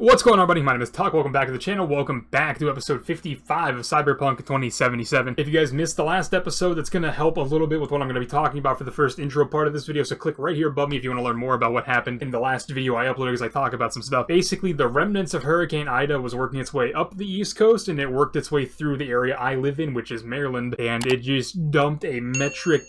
What's going on, buddy? My name is Tuck. Welcome back to the channel. Welcome back to episode 55 of Cyberpunk 2077. If you guys missed the last episode, that's going to help a little bit with what I'm going to be talking about for the first intro part of this video, so click right here above me if you want to learn more about what happened in the last video I uploaded, because I talk about some stuff. Basically, the remnants of Hurricane Ida was working its way up the East Coast, and it worked its way through the area I live in, which is Maryland, and it just dumped a metric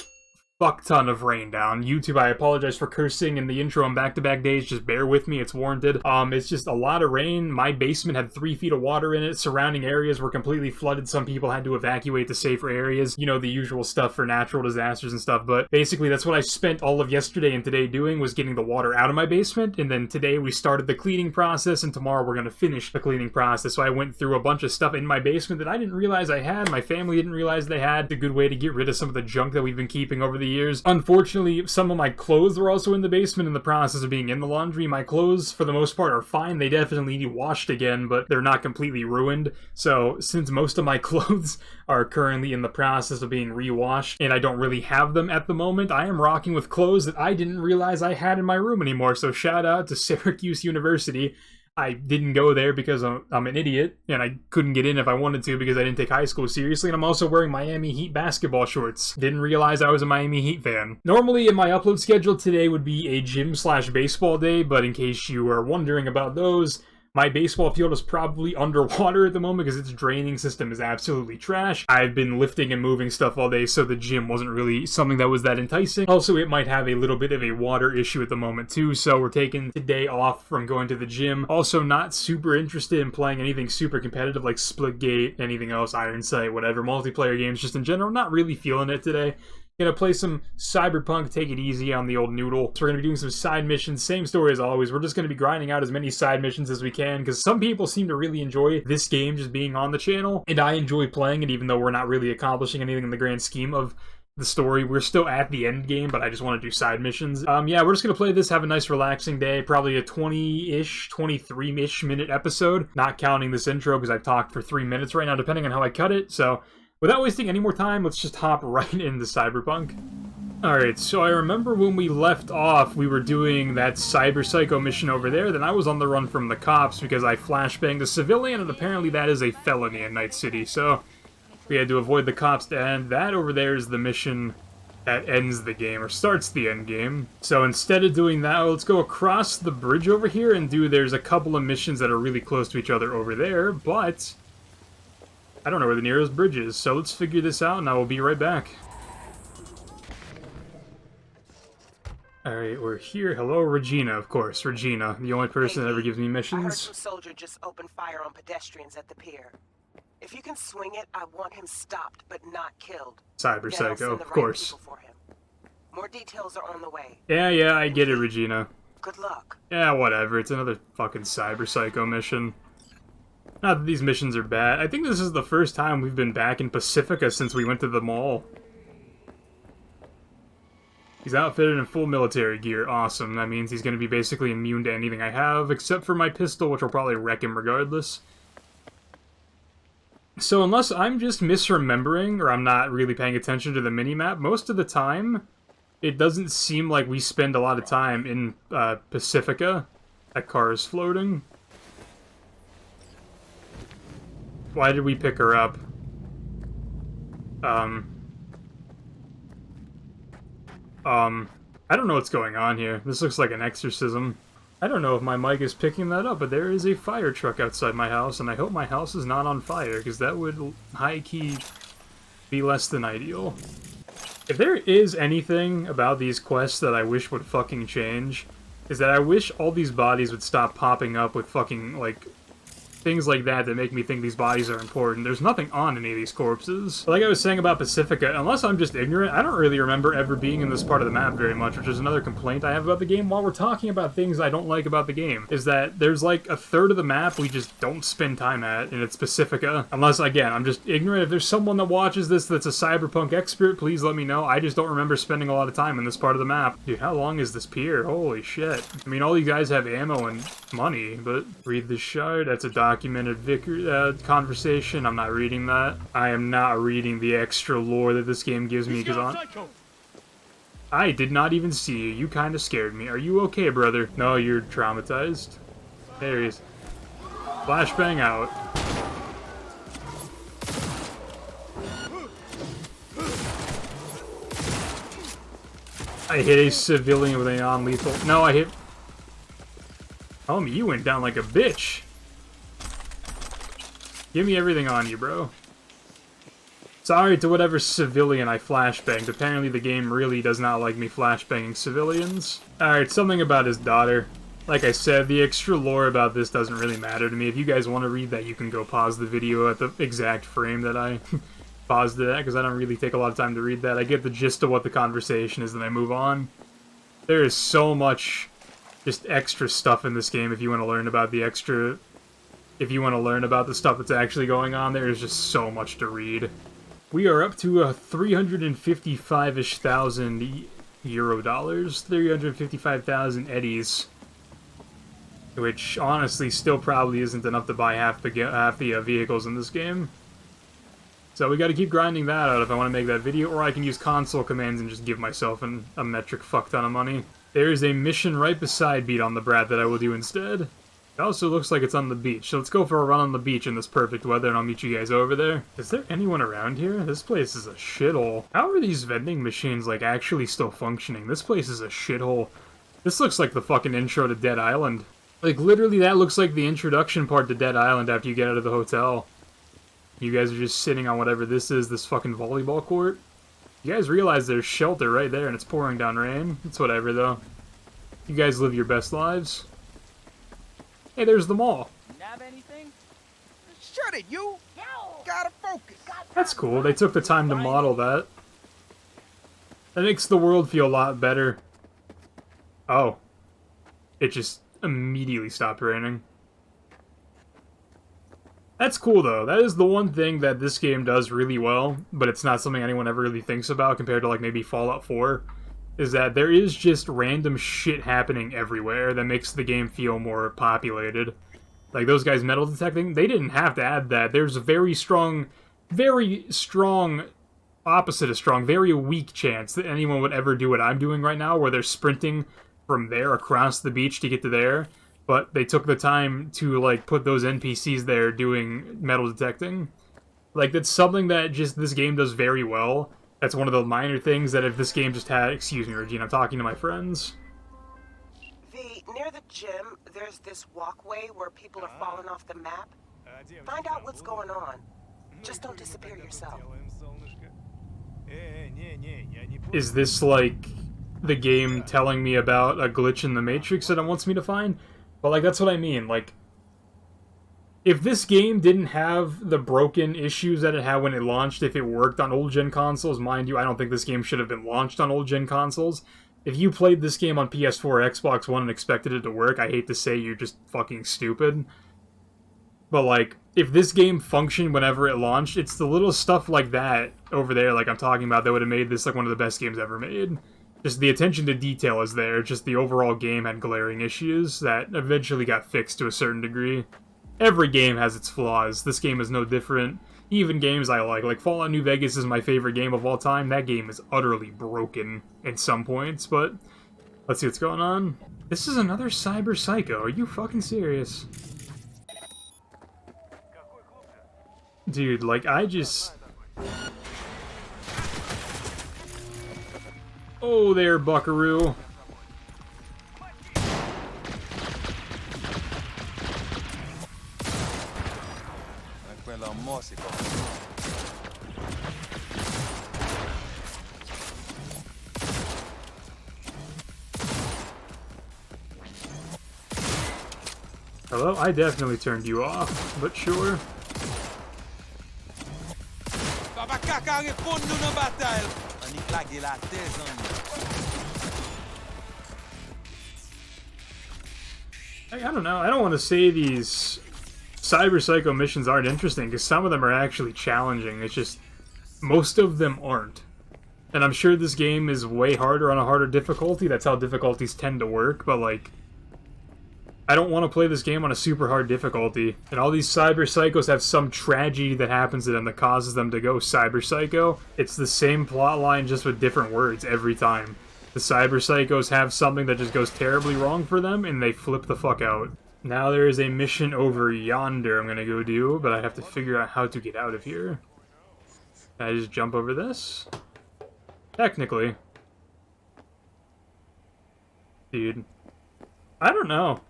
fuck ton of rain down. YouTube, I apologize for cursing in the intro on back-to-back days. Just bear with me. It's warranted. It's just a lot of rain. My basement had 3 feet of water in it. Surrounding areas were completely flooded. Some people had to evacuate to safer areas. You know, the usual stuff for natural disasters and stuff. But basically, that's what I spent all of yesterday and today doing, was getting the water out of my basement. And then today we started the cleaning process, and tomorrow we're going to finish the cleaning process. So I went through a bunch of stuff in my basement that I didn't realize I had. My family didn't realize they had. It's a good way to get rid of some of the junk that we've been keeping over the years. Unfortunately, some of my clothes were also in the basement in the process of being in the laundry. My clothes, for the most part, are fine. They definitely need washed again, but they're not completely ruined. So, since most of my clothes are currently in the process of being re-washed, and I don't really have them at the moment, I am rocking with clothes that I didn't realize I had in my room anymore. So shout out to Syracuse University. I didn't go there because I'm an idiot, and I couldn't get in if I wanted to because I didn't take high school seriously, and I'm also wearing Miami Heat basketball shorts. Didn't realize I was a Miami Heat fan. Normally, in my upload schedule, today would be a gym/baseball day, but in case you are wondering about those, my baseball field is probably underwater at the moment because its draining system is absolutely trash. I've been lifting and moving stuff all day, so the gym wasn't really something that was that enticing. Also, it might have a little bit of a water issue at the moment too, so we're taking today off from going to the gym. Also, not super interested in playing anything super competitive like Splitgate, anything else, Iron Sight, whatever, multiplayer games just in general. Not really feeling it today. Gonna play some Cyberpunk, take it easy on the old noodle. So we're gonna be doing some side missions, same story as always. We're just gonna be grinding out as many side missions as we can, because some people seem to really enjoy this game just being on the channel, and I enjoy playing it even though we're not really accomplishing anything in the grand scheme of the story. We're still at the end game, but I just want to do side missions. Yeah, we're just gonna play this, have a nice relaxing day, probably a 20-ish, 23-ish minute episode, not counting this intro because I've talked for 3 minutes right now, depending on how I cut it. So without wasting any more time, let's just hop right into Cyberpunk. Alright, so I remember when we left off, we were doing that Cyberpsycho mission over there, then I was on the run from the cops because I flashbanged a civilian, and apparently that is a felony in Night City, so we had to avoid the cops, and that over there is the mission that ends the game, or starts the end game. So instead of doing that, let's go across the bridge over here and there's a couple of missions that are really close to each other over there, but I don't know where the nearest bridge is, so let's figure this out and I will be right back. Alright, we're here. Hello, Regina, of course. Regina, the only person that ever gives me missions. I heard some soldier just opened fire on pedestrians at the pier. If you can swing it, I want him stopped, but not killed. Cyberpsycho, of course. More details are on the way. Yeah, I get it, Regina. Good luck. Yeah, whatever. It's another fucking Cyberpsycho mission. Not that these missions are bad. I think this is the first time we've been back in Pacifica since we went to the mall. He's outfitted in full military gear. Awesome. That means he's going to be basically immune to anything I have, except for my pistol, which will probably wreck him regardless. So unless I'm just misremembering, or I'm not really paying attention to the minimap, most of the time, it doesn't seem like we spend a lot of time in Pacifica. That car is floating. Why did we pick her up? I don't know what's going on here. This looks like an exorcism. I don't know if my mic is picking that up, but there is a fire truck outside my house, and I hope my house is not on fire, because that would high-key be less than ideal. If there is anything about these quests that I wish would fucking change, is that I wish all these bodies would stop popping up with fucking, like, things like that make me think these bodies are important. There's nothing on any of these corpses. Like I was saying about Pacifica, unless I'm just ignorant, I don't really remember ever being in this part of the map very much, which is another complaint I have about the game. While we're talking about things I don't like about the game, is that there's like a third of the map we just don't spend time at, and it's Pacifica. Unless, again, I'm just ignorant. If there's someone that watches this that's a Cyberpunk expert, please let me know. I just don't remember spending a lot of time in this part of the map. Dude, how long is this pier? Holy shit. I mean, all you guys have ammo and money, but read the shard. That's a documented conversation. I'm not reading that. I am not reading the extra lore that this game gives me, because I did not even see you. You kind of scared me. Are you okay, brother? No, you're traumatized. There he is. Flashbang out. I hit a civilian with a non-lethal. No, I hit... Homie, you went down like a bitch. Give me everything on you, bro. Sorry to whatever civilian I flashbanged. Apparently the game really does not like me flashbanging civilians. Alright, something about his daughter. Like I said, the extra lore about this doesn't really matter to me. If you guys want to read that, you can go pause the video at the exact frame that I paused it at, because I don't really take a lot of time to read that. I get the gist of what the conversation is, then I move on. There is so much just extra stuff in this game if you want to learn about the extra... If you want to learn about the stuff that's actually going on, there is just so much to read. We are up to 355-ish thousand Euro dollars, 355,000 eddies. Which, honestly, still probably isn't enough to buy half the vehicles in this game. So we gotta keep grinding that out if I want to make that video, or I can use console commands and just give myself a metric fuck ton of money. There is a mission right beside Beat on the Brat that I will do instead. It also looks like it's on the beach, so let's go for a run on the beach in this perfect weather and I'll meet you guys over there. Is there anyone around here? This place is a shithole. How are these vending machines, like, actually still functioning? This place is a shithole. This looks like the fucking intro to Dead Island. Like, literally, that looks like the introduction part to Dead Island after you get out of the hotel. You guys are just sitting on whatever this is, this fucking volleyball court. You guys realize there's shelter right there and it's pouring down rain? It's whatever, though. You guys live your best lives. Hey, there's the mall. Nab anything? Shut it, you! Gotta focus! That's cool. They took the time to model that. That makes the world feel a lot better. Oh. It just immediately stopped raining. That's cool, though. That is the one thing that this game does really well, but it's not something anyone ever really thinks about compared to, like, maybe Fallout 4, is that there is just random shit happening everywhere that makes the game feel more populated. Like, those guys metal detecting, they didn't have to add that. There's a very strong, opposite of strong, very weak chance that anyone would ever do what I'm doing right now, where they're sprinting from there across the beach to get to there, but they took the time to, like, put those NPCs there doing metal detecting. Like, that's something that just this game does very well. That's one of the minor things that if this game just had... Excuse me, Regina, I'm talking to my friends. Near the gym, there's this walkway where people are falling off the map. Find out what's going on. Just don't disappear yourself. Is this, like, the game telling me about a glitch in the Matrix that it wants me to find? But, like, that's what I mean. Like, if this game didn't have the broken issues that it had when it launched, if it worked on old-gen consoles, mind you, I don't think this game should have been launched on old-gen consoles. If you played this game on PS4 or Xbox One and expected it to work, I hate to say you're just fucking stupid. But, like, if this game functioned whenever it launched, it's the little stuff like that over there, like I'm talking about, that would have made this, like, one of the best games ever made. Just the attention to detail is there, just the overall game had glaring issues that eventually got fixed to a certain degree. Every game has its flaws. This game is no different. Even games I like Fallout New Vegas is my favorite game of all time. That game is utterly broken at some points, but let's see what's going on. This is another Cyberpsycho. Are you fucking serious? Dude, like, I just... Oh, there, buckaroo. Hello? I definitely turned you off, but sure. I don't know. I don't want to say these Cyberpsycho missions aren't interesting, because some of them are actually challenging. It's just, most of them aren't. And I'm sure this game is way harder on a harder difficulty. That's how difficulties tend to work, but, like, I don't want to play this game on a super hard difficulty. And all these Cyberpsychos have some tragedy that happens to them that causes them to go Cyberpsycho. It's the same plot line, just with different words every time. The Cyberpsychos have something that just goes terribly wrong for them, and they flip the fuck out. Now there is a mission over yonder I'm gonna go do, but I have to figure out how to get out of here. Can I just jump over this? Technically. Dude. I don't know.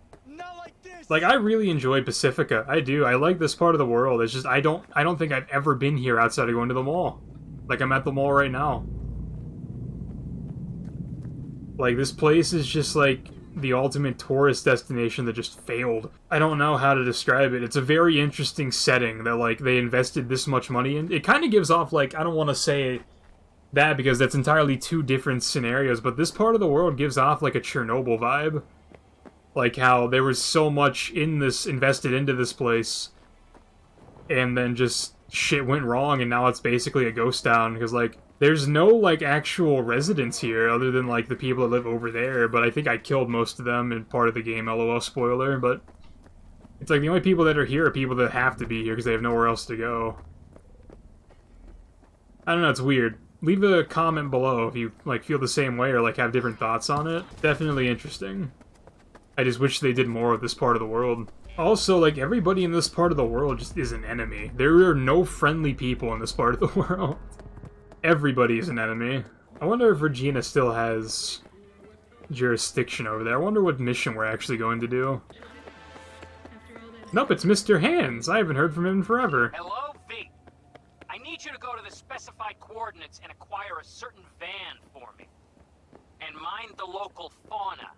Like, I really enjoy Pacifica. I do. I like this part of the world. It's just I don't think I've ever been here outside of going to the mall. Like, I'm at the mall right now. Like, this place is just like the ultimate tourist destination that just failed. I don't know how to describe it. It's a very interesting setting that, like, they invested this much money in. It kind of gives off, like, I don't want to say that because that's entirely two different scenarios, but this part of the world gives off, like, a Chernobyl vibe. Like, how there was so much in this, invested into this place, and then just shit went wrong, and now it's basically a ghost town, because, like, there's no, like, actual residents here, other than, like, the people that live over there, but I think I killed most of them in part of the game, LOL spoiler, but it's like the only people that are here are people that have to be here, because they have nowhere else to go. I don't know, it's weird. Leave a comment below if you, like, feel the same way, or, like, have different thoughts on it. Definitely interesting. I just wish they did more of this part of the world. Also, like, everybody in this part of the world just is an enemy. There are no friendly people in this part of the world. Everybody is an enemy. I wonder if Regina still has jurisdiction over there. I wonder what mission we're actually going to do. Nope, it's Mr. Hands. I haven't heard from him in forever. Hello, V. I need you to go to the specified coordinates and acquire a certain van for me. And mind the local fauna.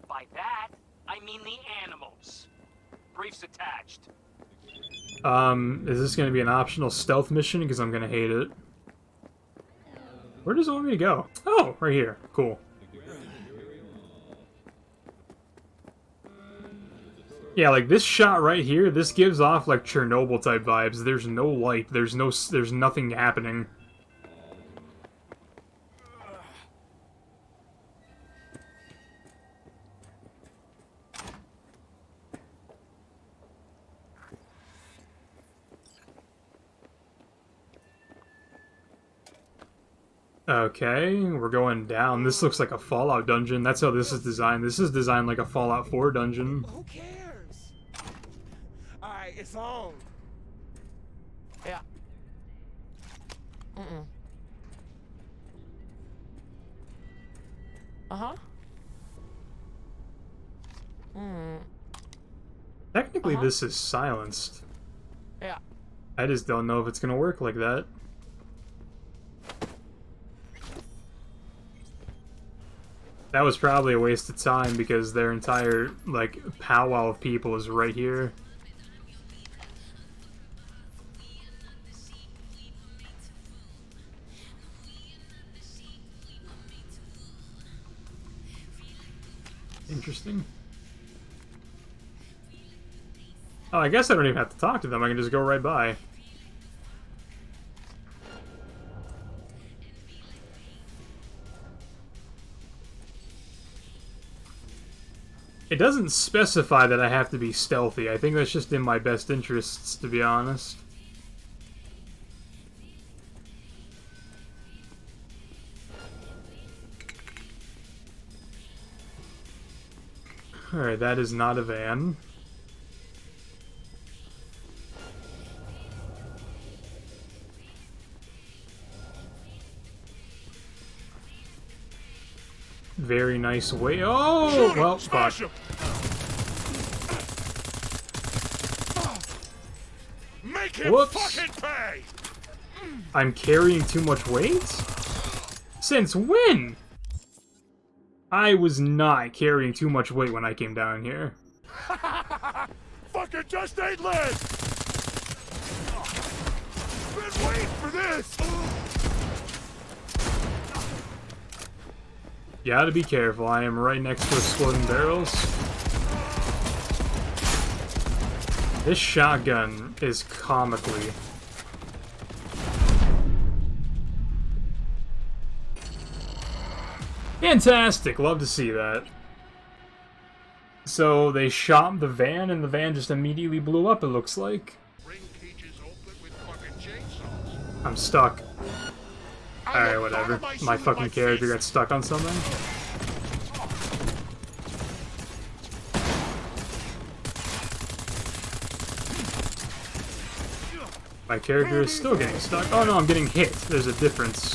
By that, I mean the animals. Briefs attached. Is this going to be an optional stealth mission? Because I'm going to hate it. Where does it want me to go? Oh, right here. Cool. Yeah, like this shot right here, this gives off like Chernobyl type vibes. There's no light. There's nothing happening. Okay, we're going down. This looks like a Fallout dungeon. That's how this is designed. This is designed like a Fallout 4 dungeon. Who cares? Alright, it's on. Yeah. Uh-huh. Technically, this is silenced. Yeah. I just don't know if it's gonna work like that. That was probably a waste of time because their entire, like, powwow of people is right here. Interesting. Oh, I guess I don't even have to talk to them. I can just go right by. It doesn't specify that I have to be stealthy. I think that's just in my best interests, to be honest. Alright, that is not a van. Very nice way. Oh, well, fuck. Make him Whoops. fucking pay. I'm carrying too much weight? Since when? I was not carrying too much weight when I came down here. Fucking just ain't lit. Been waiting for this. You gotta be careful. I am right next to exploding barrels. This shotgun is comically... fantastic! Love to see that. So they shot the van and the van just immediately blew up, it looks like. I'm stuck. Alright, whatever. My fucking character got stuck on something. My character is still getting stuck. Oh no, I'm getting hit. There's a difference.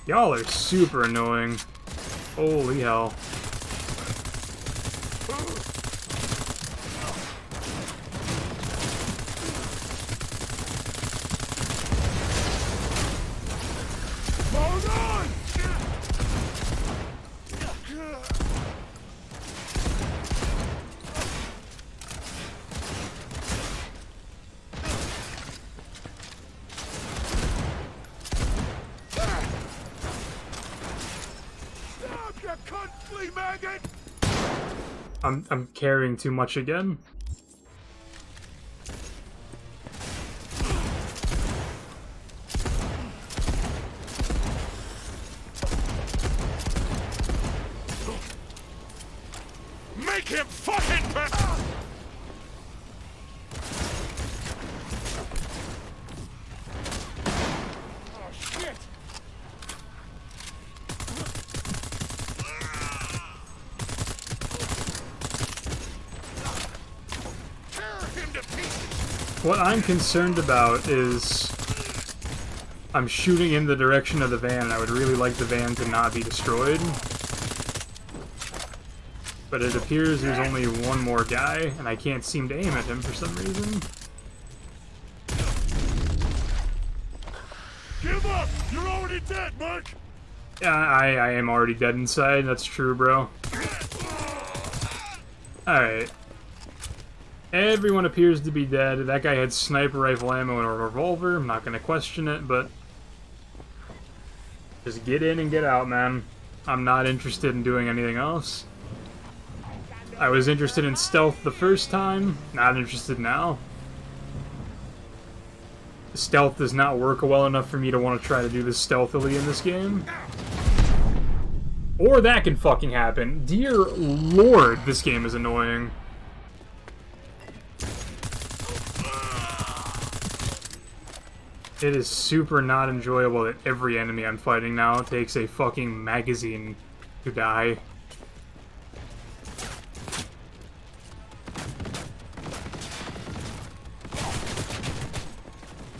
Y'all are super annoying. Holy hell. I'm carrying too much again. Make him fucking better! Oh shit! What I'm concerned about is I'm shooting in the direction of the van, and I would really like the van to not be destroyed. But it appears there's only one more guy, and I can't seem to aim at him for some reason. Give up! You're already dead, Mark! Yeah, I am already dead inside, that's true, bro. Alright. Everyone appears to be dead. That guy had sniper rifle ammo and a revolver. I'm not gonna question it, but just get in and get out, man. I'm not interested in doing anything else. I was interested in stealth the first time, not interested now. Stealth does not work well enough for me to want to try to do this stealthily in this game. Or that can fucking happen. Dear Lord, this game is annoying. It is super not enjoyable that every enemy I'm fighting now takes a fucking magazine to die.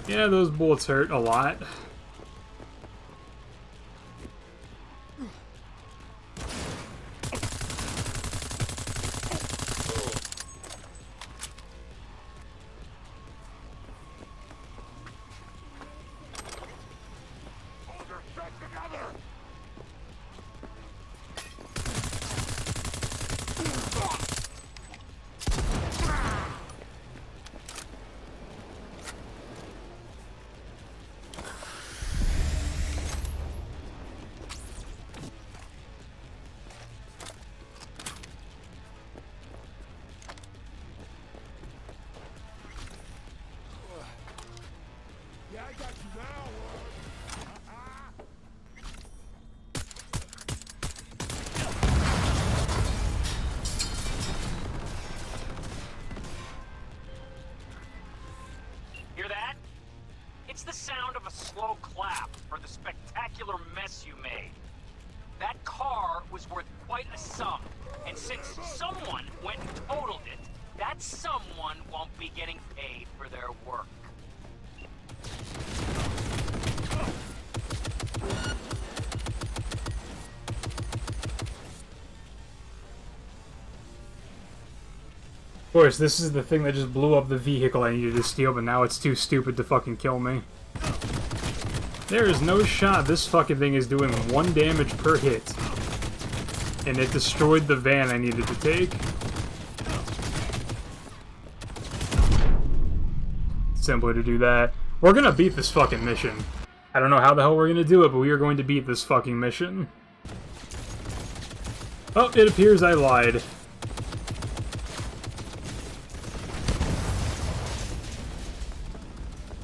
Yeah, those bullets hurt a lot. Hear that? It's the sound of a slow clap for the spectacular mess you made. That car was worth quite a sum, and since someone went and totaled it, that someone won't be getting paid for their work. Of course, this is the thing that just blew up the vehicle I needed to steal, but now it's too stupid to fucking kill me. There is no shot this fucking thing is doing 1 damage per hit. And it destroyed the van I needed to take. Simpler to do that. We're gonna beat this fucking mission. I don't know how the hell we're gonna do it, but we are going to beat this fucking mission. Oh, it appears I lied.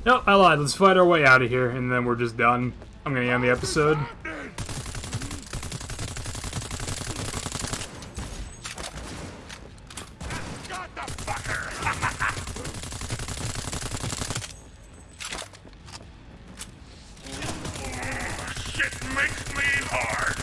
Nope, I lied. Let's fight our way out of here, and then we're just done. I'm gonna end the episode. Got the fucker! Shit makes me hard!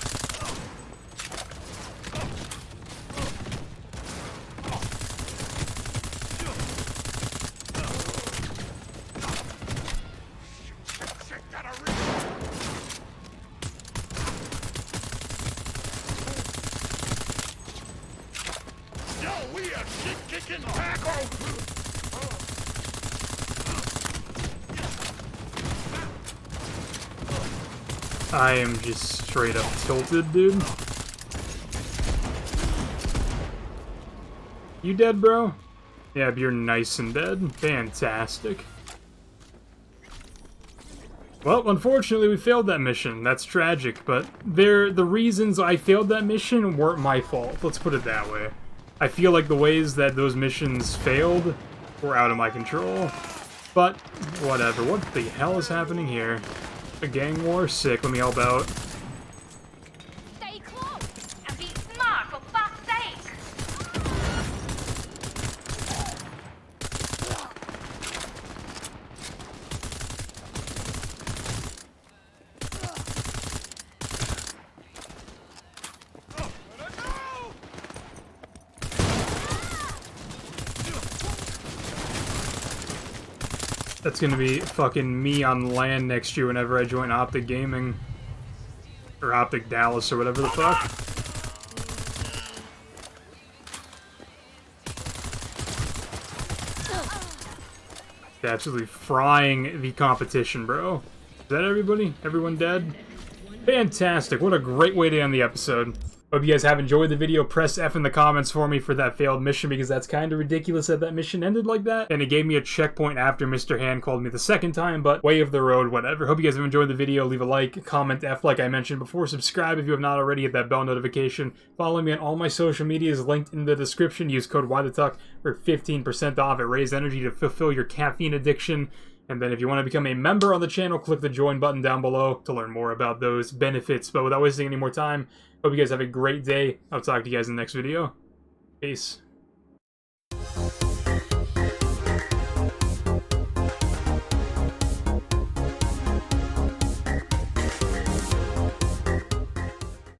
a shit-kicking tackle! I am just straight up tilted, dude. You dead, bro? Yeah, you're nice and dead. Fantastic. Well, unfortunately, we failed that mission. That's tragic, but the reasons I failed that mission weren't my fault. Let's put it that way. I feel like the ways that those missions failed were out of my control. But, whatever. What the hell is happening here? A gang war? Sick. Let me help out. Stay close and be smart, for fuck's sake! That's gonna be fucking me on land next year whenever I join Optic Gaming. Or Optic Dallas or whatever the fuck. Absolutely frying the competition, bro. Is that everybody? Everyone dead? Fantastic. What a great way to end the episode. Hope you guys have enjoyed the video. Press F in the comments for me for that failed mission, because that's kind of ridiculous that that mission ended like that. And it gave me a checkpoint after Mr. Hand called me the second time, but way of the road, whatever. Hope you guys have enjoyed the video. Leave a like, comment F like I mentioned before. Subscribe if you have not already. Hit that bell notification. Follow me on all my social medias linked in the description. Use code WHYTHETUCK for 15% off at Raise Energy to fulfill your caffeine addiction. And then if you want to become a member on the channel, click the join button down below to learn more about those benefits. But without wasting any more time, hope you guys have a great day. I'll talk to you guys in the next video. Peace.